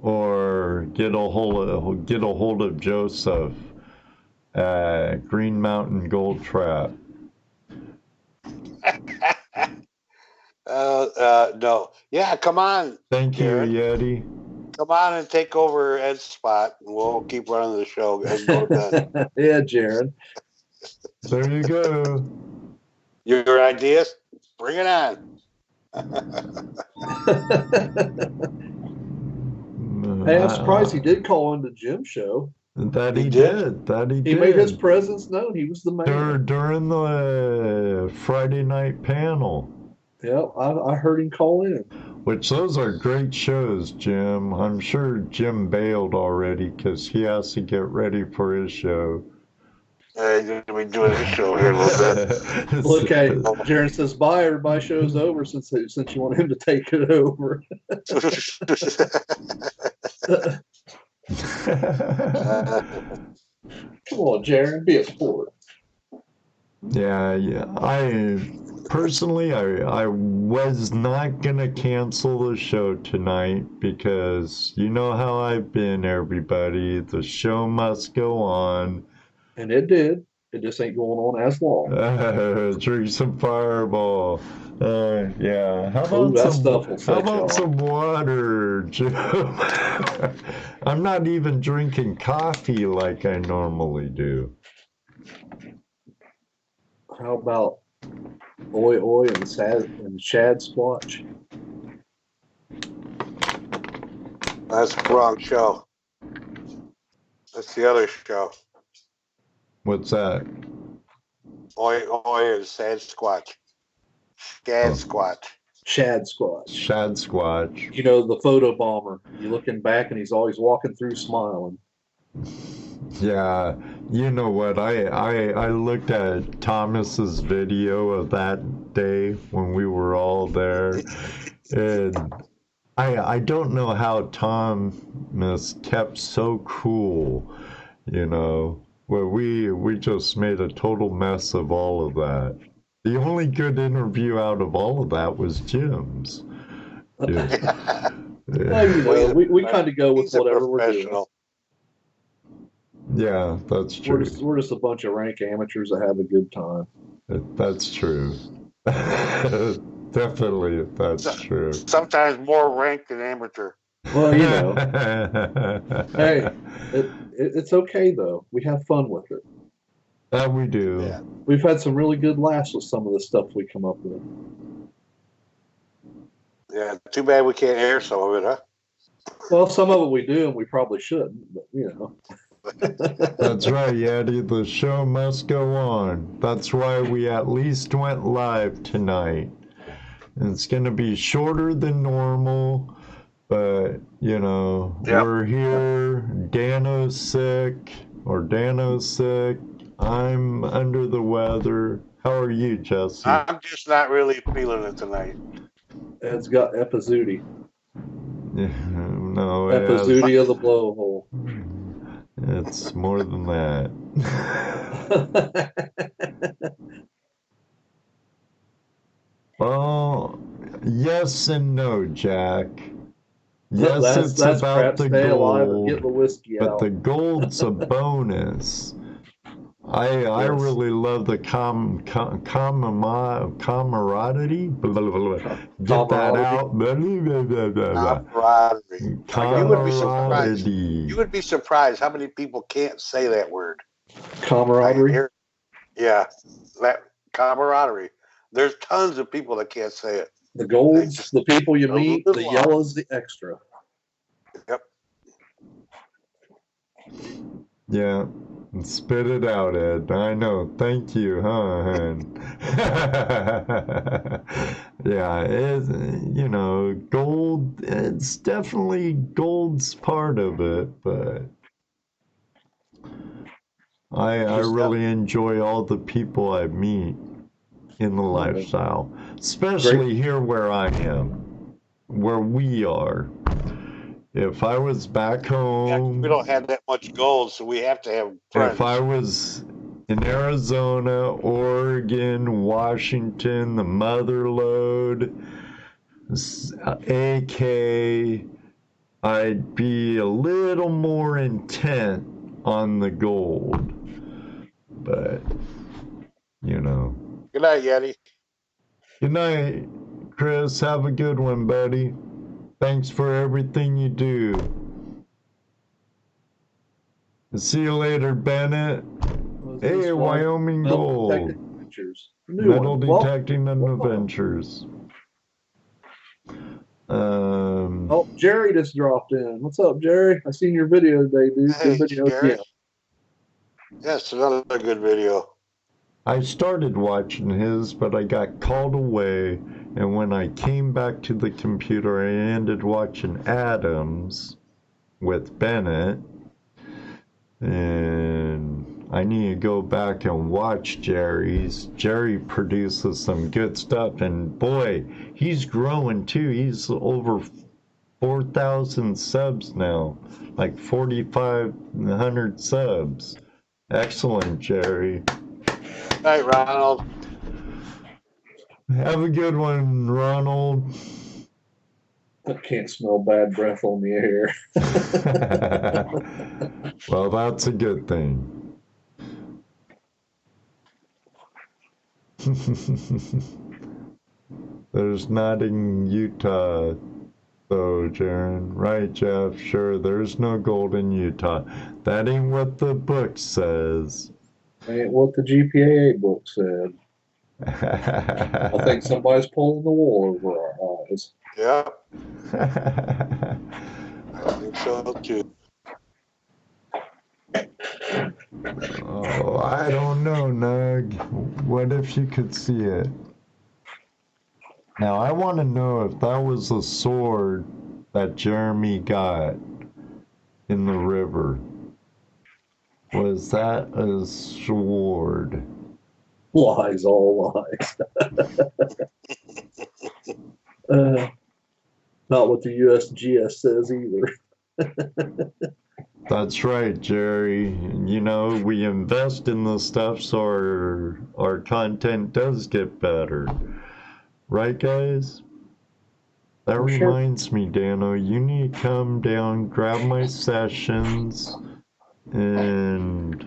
or get a hold of Joseph at Green Mountain Gold Trap. No. Yeah, come on. Thank Jared. you, Yeti. Come on and take over Ed's spot, and we'll keep running the show and go to bed. Yeah, Jared. There you go. Your ideas? Bring it on. Hey, I'm surprised he did call into Jim's show. That he did. He made his presence known. He was the man. During the Friday night panel. Yeah, I heard him call in. Which those are great shows, Jim. I'm sure Jim bailed already because he has to get ready for his show. He's going to be doing his show here in a little bit. Look, hey, Jared says, bye, everybody show's over since you want him to take it over. Come on, Jared, be a sport. Yeah, yeah. I was not gonna cancel the show tonight because you know how I've been, everybody. The show must go on. And it did. It just ain't going on as long. Drink some Fireball. Yeah. Oh, that stuff will How set you about off. some water, Jim? I'm not even drinking coffee like I normally do. How about oi oi and shad squatch? That's the wrong show. That's the other show. What's that? Oi oi and sad squatch. Scad squatch. Shad squatch. Shad Squatch. You know, the photo bomber. You're looking back and he's always walking through smiling. Yeah, you know what? I looked at Thomas's video of that day when we were all there, and I don't know how Thomas kept so cool, you know. Well, we just made a total mess of all of that. The only good interview out of all of that was Jim's. Yeah. Well, you know, we kind of go with He's a whatever we're doing. professional. Yeah, that's We're true. we're just a bunch of rank amateurs that have a good time. That's true. Definitely, that's true. Sometimes more ranked than amateur. Well, you know, hey, it's okay though. We have fun with it. That we do. Yeah. We've had some really good laughs with some of the stuff we come up with. Yeah, too bad we can't air some of it, huh? Well, some of it we do, and we probably shouldn't. But you know, That's right, Yeti. The show must go on. That's why we at least went live tonight. And it's going to be shorter than normal, but, you know, Yep. we're here. Dano's sick. I'm under the weather. How are you, Jesse? I'm just not really feeling it tonight. Ed's got epizooty. No, Epizooty of the blowhole. it's more than that. Well, yes and no, Jack. Yes, it's that's about crap. the Stay alive and get the gold, whiskey but out. the gold's a bonus. I Yes. really love the camaraderie. Blah, blah, blah, blah. Get that out. Blah, blah, blah, blah, blah. Camaraderie. You Camaraderie. would be surprised how many people can't say that word. Camaraderie. Yeah, that camaraderie. There's tons of people that can't say it. The golds, the people you meet, the yellows, the extra. Yep. Yeah. Spit it out, Ed. I know. Thank you, huh, Hen? Yeah, you know, gold, it's definitely gold's part of it, but I really enjoy all the people I meet in the lifestyle, especially here where I am, where we are. If I was back home, We don't have that much gold, so we have to have friends. if I was in Arizona, Oregon, Washington, the Motherlode, AK, I'd be a little more intent on the gold. But, you know. Good night, Yeti. Good night, Chris. Have a good one, buddy. Thanks for everything you do. See you later, Bennett. Hey, Wyoming Gold. Metal Detecting Adventures. Oh, Jerry just dropped in. What's up, Jerry? I seen your video today, dude. Hey, Good video. Jerry. Yeah. Yes, another good video. I started watching his, but I got called away, and when I came back to the computer, I ended watching Adams with Bennett, and I need to go back and watch Jerry's. Jerry produces some good stuff, and boy, he's growing too. He's over 4,000 subs now, like 4,500 subs. Excellent, Jerry. Night, Ronald. Have a good one, Ronald. I can't smell bad breath on the air. Well, that's a good thing. There's not in Utah, though, Jaron. Right, Jeff? Sure, there's no gold in Utah. That ain't what the book says. Ain't what the GPAA book said. I think somebody's pulling the wool over our eyes. Yeah, I think so too. Oh, I don't know, Nug. What if you could see it? Now, I want to know if that was a sword that Jeremy got in the river. Was that a sword? Lies, all lies. Not what the USGS says either. That's right, Jerry. You know, we invest in this stuff so our content does get better. Right, guys? That Oh, sure. reminds me, Dano, you need to come down, grab my sessions, and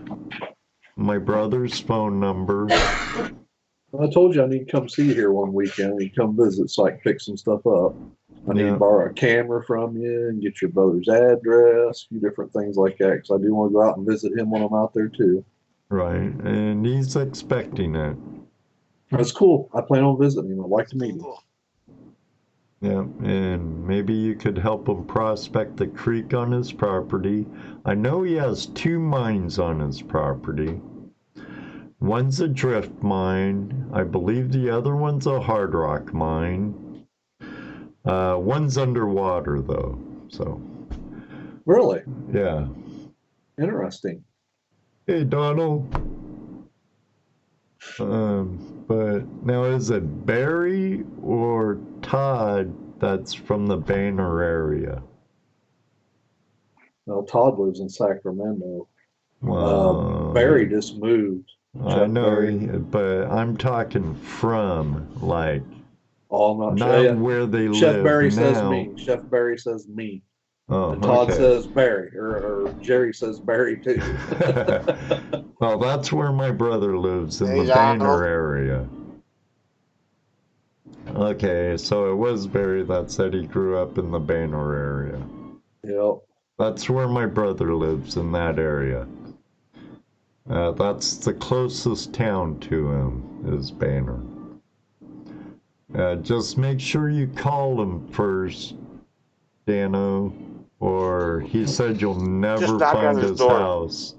my brother's phone number. I told you I need to come see you here one weekend. You come visit so I can pick some stuff up. I need Yeah. to borrow a camera from you and get your brother's address, a few different things like that, because I do want to go out and visit him when I'm out there too. Right, and he's expecting it. That's cool. I plan on visiting him. I'd like to meet him. Yeah, and maybe you could help him prospect the creek on his property. I know he has 2 mines on his property. One's a drift mine. I believe the other one's a hard rock mine. One's underwater, though, so. Really? Yeah. Interesting. Hey, Donald. But now is it Barry or Todd that's from the Banner area? Well, Todd lives in Sacramento. Well, Barry just moved. I Jeff know, Barry. but I'm talking from, like, Oh, I'm not not sure. Yeah. where they Chef live Barry now. says me. Chef Barry says me. Oh, And Todd okay. says Barry, or Jerry says Barry too. Well, that's where my brother lives, in Hey, the Banner Donald. area. Okay, so it was Barry that said he grew up in the Banner area. Yep. That's where my brother lives, in that area. That's the closest town to him, is Banner. Just make sure you call him first, Dano, or he said you'll never Just knock on find his his door. house.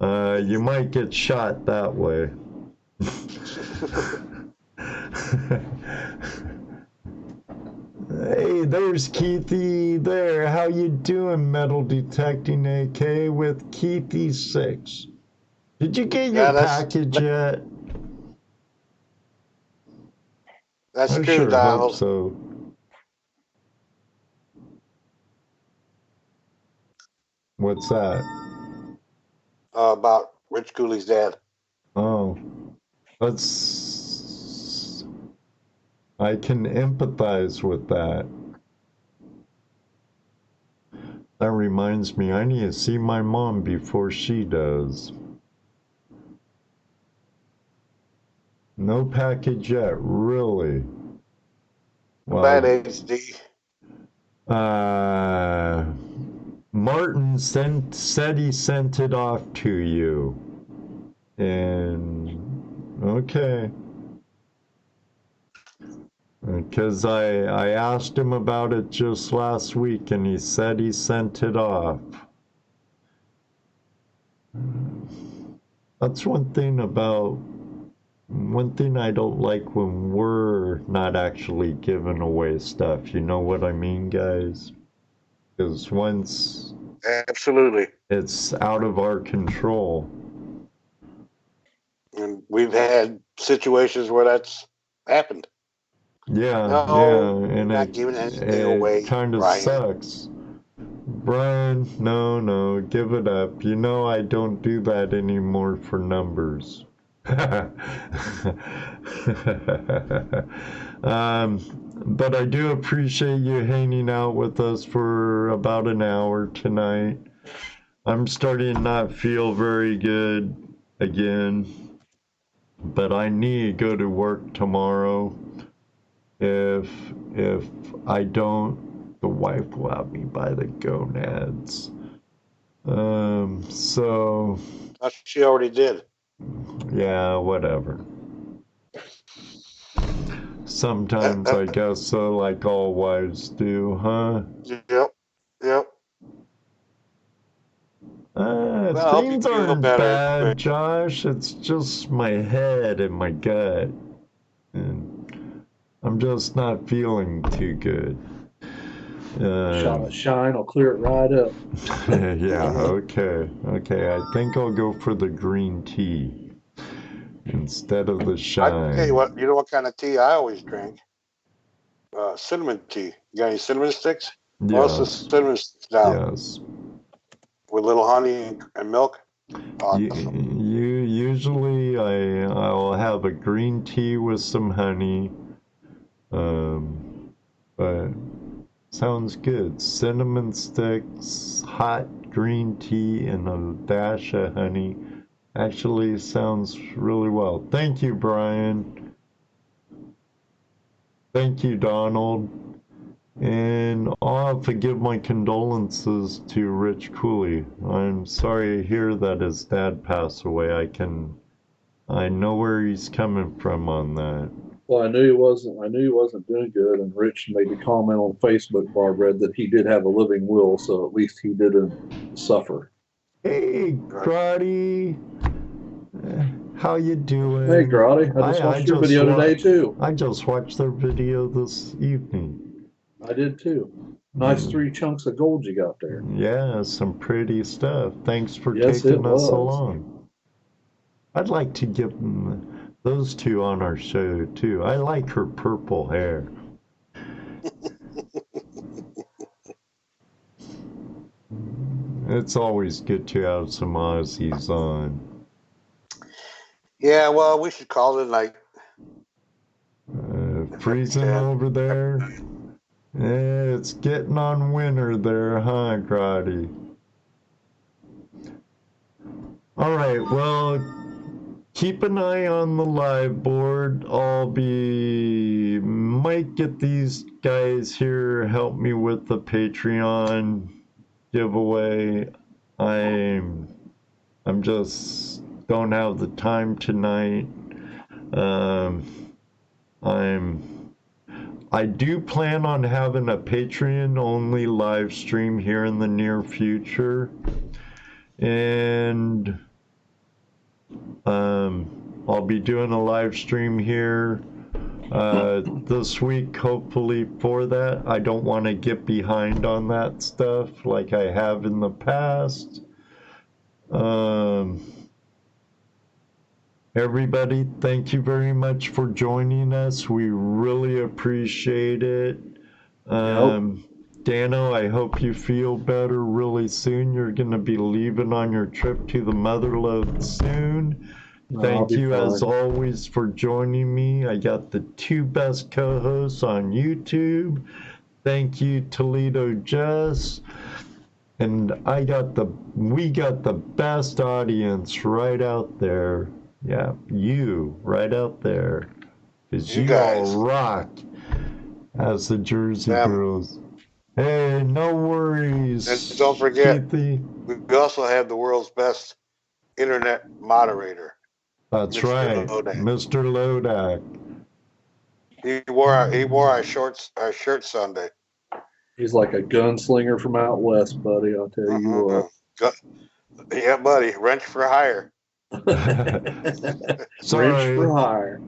You might get shot that way. Hey, there's Keithy there. How you doing, Metal Detecting AK with Keithy6? Did you get your package yet? That's I true, sure Donald. hope so. What's that? About Rich Cooley's dad. Oh, that's... I can empathize with that. That reminds me, I need to see my mom before she does. No package yet, really? Bad HD. Martin said he sent it off to you. And, okay. Because I asked him about it just last week, and he said he sent it off. That's one thing I don't like when we're not actually giving away stuff. You know what I mean, guys? Because once Absolutely. it's out of our control. And we've had situations where that's happened. Yeah, No, yeah, and not giving anything away, it kind of Brian. sucks. Brian, no, give it up. You know I don't do that anymore for numbers. But I do appreciate you hanging out with us for about an hour tonight. I'm starting to not feel very good again, but I need to go to work tomorrow. If I don't, the wife will have me by the gonads. So She already did. yeah, whatever. Sometimes I guess so, like all wives do, huh? Yep. Well, I hope you Things feel aren't better. bad, Josh. It's just my head and my gut. And I'm just not feeling too good. Shot of shine will clear it right up. Yeah, okay. I think I'll go for the green tea instead of the I shine. tell you what, you know what kind of tea I always drink? Cinnamon tea. You got any cinnamon sticks? What's the Yes, cinnamon sticks now? yes. With little honey and milk? Awesome. Usually I'll have a green tea with some honey. But sounds good. Cinnamon sticks, hot green tea, and a dash of honey. Actually sounds really well. Thank you, Brian. Thank you, Donald. And I'll have to give my condolences to Rich Cooley. I'm sorry to hear that his dad passed away. I know where he's coming from on that. Well, I knew he wasn't doing good, and Rich made a comment on Facebook, Barb read, that he did have a living will, so at least he didn't suffer. Hey, Grotty. How you doing? Hey, Grotty, I just watched your video today, too. I just watched their video this evening. I did, too. Nice 3 chunks of gold you got there. Yeah, some pretty stuff. Thanks for Yes, taking us was. along. I'd like to get those two on our show, too. I like her purple hair. It's always good to have some Aussies on. Yeah, well, we should call it a night. Freezing over there. Yeah, it's getting on winter there, huh, Grotty? All right, well, keep an eye on the live board. Might get these guys here help me with the Patreon giveaway. I'm just don't have the time tonight. I do plan on having a Patreon only live stream here in the near future. And I'll be doing a live stream here this week, hopefully, for that. I don't want to get behind on that stuff like I have in the past. Everybody, thank you very much for joining us. We really appreciate it. Dano, I hope you feel better really soon. You're going to be leaving on your trip to the motherlode soon. Thank you, as always, for joining me. I got the 2 best co-hosts on YouTube. Thank you, ToledoJess. And we got the best audience right out there. Yeah, you right out there. Because you all rock as the Jersey girls. Hey, no worries. And don't forget, we also have the world's best internet moderator. That's Mr. right, Lodak. Mr. Lodak. He wore our shirt Sunday. He's like a gunslinger from out west, buddy. I'll tell you what. Yeah, buddy. Wrench for hire. Wrench for hire.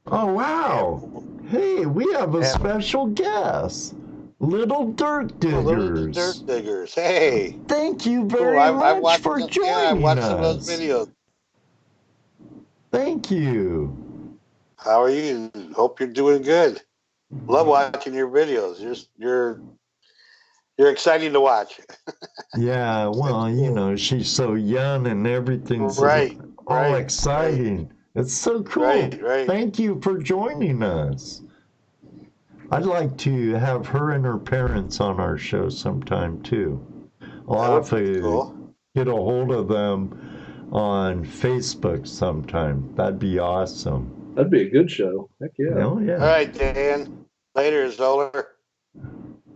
Oh wow! Hey, we have a special guest. Little Dirt Diggers. Little Dirt Diggers. Hey. Thank you very much for joining us. I watched some of those videos. Thank you. How are you? Hope you're doing good. Love watching your videos. You're exciting to watch. Yeah, well, she's so young and everything's right, all exciting. It's so cool. Right. Thank you for joining us. I'd like to have her and her parents on our show sometime too. I'll have to get a hold of them on Facebook sometime. That'd be awesome. That'd be a good show. Heck yeah. Oh, yeah. All right, Dan. Later, Zoller.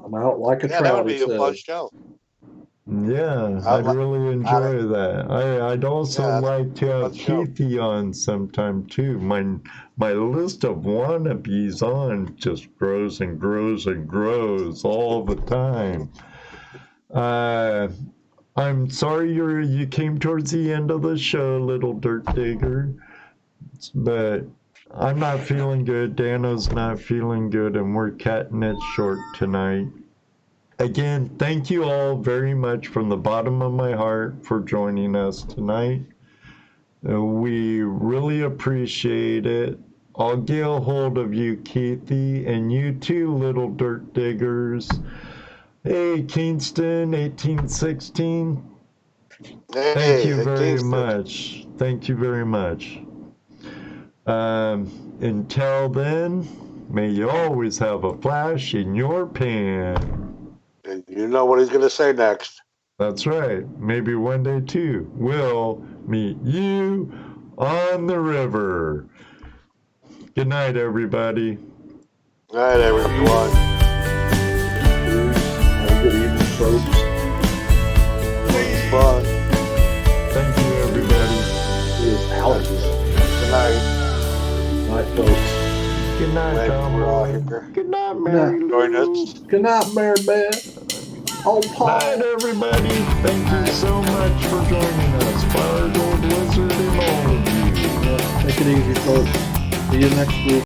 I'm out like a Yeah, trout. that would be he a fun says. show. Yeah, I'd really enjoy that. I'd also like to have fun show. Keithy on sometime too. My list of wannabes on just grows and grows and grows all the time. I'm sorry you came towards the end of the show, little dirt digger, but I'm not feeling good. Dano's not feeling good, and we're cutting it short tonight. Again, thank you all very much from the bottom of my heart for joining us tonight. We really appreciate it. I'll get a hold of you, Keithy, and you too, little dirt diggers. Hey, Kingston, 1816. Thank you very much. Thank you very much. Until then, may you always have a flash in your pan. And you know what he's going to say next. That's right. Maybe one day, too, we'll meet you on the river. Good night, everybody. Good night, everyone. Good evening, folks. Fun. Thank you, everybody. It is allergies. Good night. Night, folks. Good night, We're all Tom. here. Good night, Mary Join Lou. us. Good night, Mary Beth. Oh, Paul. Night, everybody. Thank you so much for joining us. Fire Gold Wizard and all of you. Take it easy, folks. See you next week.